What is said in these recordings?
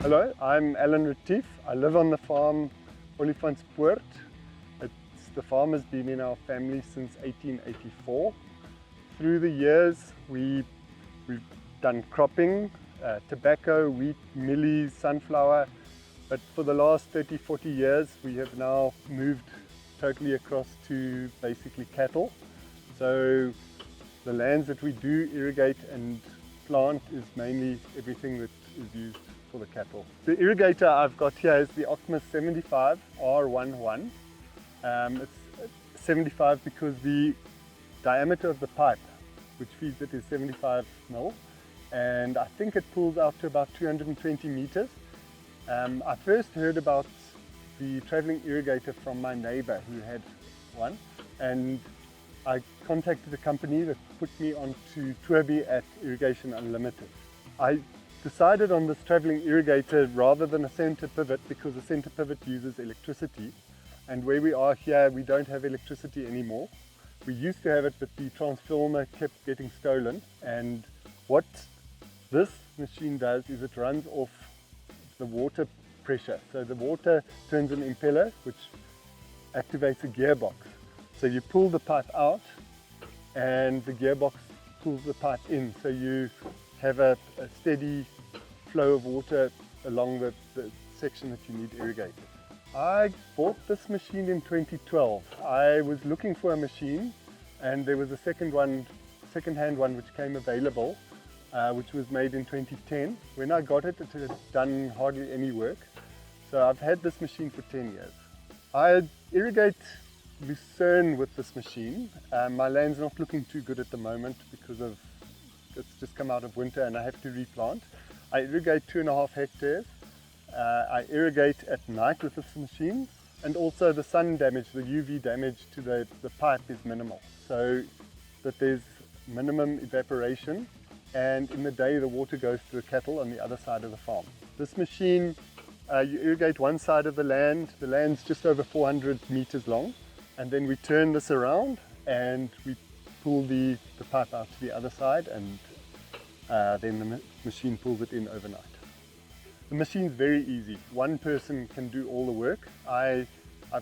Hello, I'm Allan Retief. I live on the farm Olifantsfontein. The farm has been in our family since 1884. Through the years, we've done cropping, tobacco, wheat, millet, sunflower, but for the last 30-40 years we have now moved totally across to basically cattle. So the lands that we do irrigate and plant is mainly everything that is used for the cattle. The irrigator I've got here is the Ocmis 75 R11. It's 75 because the diameter of the pipe which feeds it is 75 mil, and I think it pulls out to about 220 meters. I first heard about the traveling irrigator from my neighbor who had one, and I contacted a company that put me onto Tourby at Irrigation Unlimited. I decided on this traveling irrigator rather than a center pivot because the center pivot uses electricity, and where we are here we don't have electricity anymore. We used to have it, but the transformer kept getting stolen, and what this machine does is it runs off the water pressure. So the water turns an impeller which activates a gearbox. So you pull the pipe out and the gearbox pulls the pipe in, so you have a steady flow of water along the section that you need irrigated. I bought this machine in 2012. I was looking for a machine and there was a second-hand one which came available, which was made in 2010. When I got it, it had done hardly any work. So I've had this machine for 10 years. I irrigate lucern with this machine. My land's not looking too good at the moment because it's just come out of winter and I have to replant. I irrigate 2.5 hectares. I irrigate at night with this machine, and also the sun damage, the UV damage to the pipe is minimal, so that there's minimum evaporation, and in the day the water goes to the cattle on the other side of the farm. This machine, you irrigate one side of the land's just over 400 meters long, and then we turn this around and we pull the pipe out to the other side, and then the machine pulls it in overnight. The machine's very easy. One person can do all the work. I've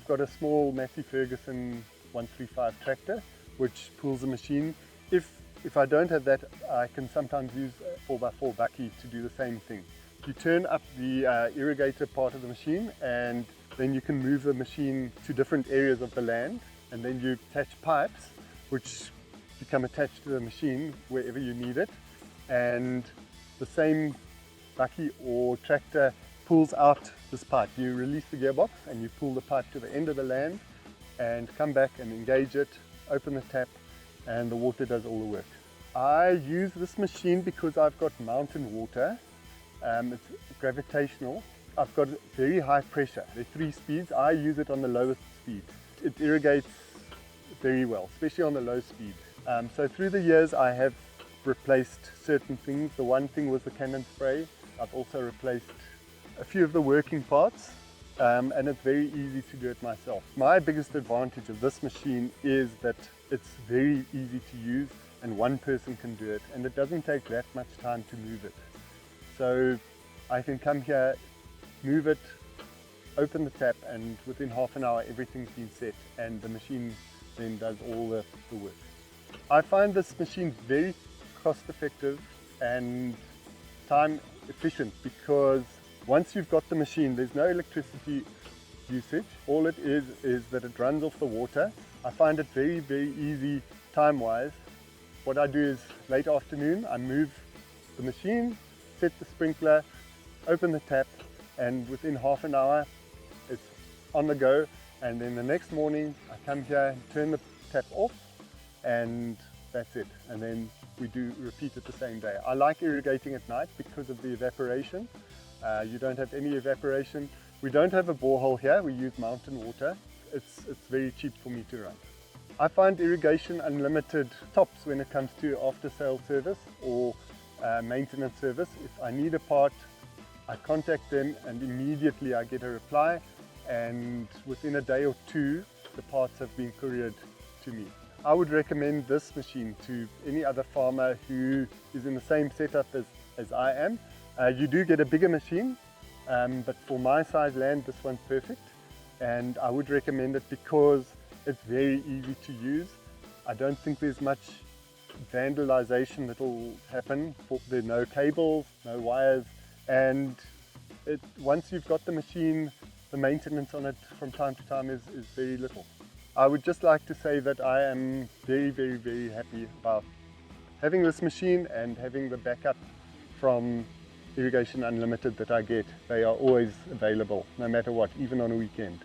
got a small Massey Ferguson 135 tractor which pulls the machine. If I don't have that, I can sometimes use a 4x4 bucky to do the same thing. You turn up the irrigator part of the machine, and then you can move the machine to different areas of the land, and then you attach pipes which become attached to the machine wherever you need it, and the same bucky or tractor pulls out this pipe. You release the gearbox and you pull the pipe to the end of the land and come back and engage it, open the tap, and the water does all the work. I use this machine because I've got mountain water. It's gravitational. I've got very high pressure. There are 3 speeds. I use it on the lowest speed. It irrigates very well, especially on the low speed. So through the years I have replaced certain things. The one thing was the cannon spray. I've also replaced a few of the working parts, and it's very easy to do it myself. My biggest advantage of this machine is that it's very easy to use and one person can do it, and it doesn't take that much time to move it. So I can come here, move it, open the tap, and within half an hour everything's been set and the machine then does all the work. I find this machine very cost effective and time efficient, because once you've got the machine there's no electricity usage. All it is that it runs off the water. I find it very easy time wise. What I do is late afternoon I move the machine, set the sprinkler, open the tap, and within half an hour it's on the go, and then the next morning I come here, turn the tap off, and that's it, and then we do repeat it the same day. I like irrigating at night because of the evaporation. You don't have any evaporation. We don't have a borehole here, we use mountain water. It's very cheap for me to run. I find Irrigation Unlimited tops when it comes to after sale service or maintenance service. If I need a part, I contact them and immediately I get a reply, and within a day or 2 the parts have been couriered to me. I would recommend this machine to any other farmer who is in the same setup as I am. You do get a bigger machine, but for my size land, this one's perfect, and I would recommend it because it's very easy to use. I don't think there's much vandalization that will happen. There are no cables, no wires, and once you've got the machine, the maintenance on it from time to time is very little. I would just like to say that I am very, very, very happy about having this machine and having the backup from Irrigation Unlimited that I get. They are always available, no matter what, even on a weekend.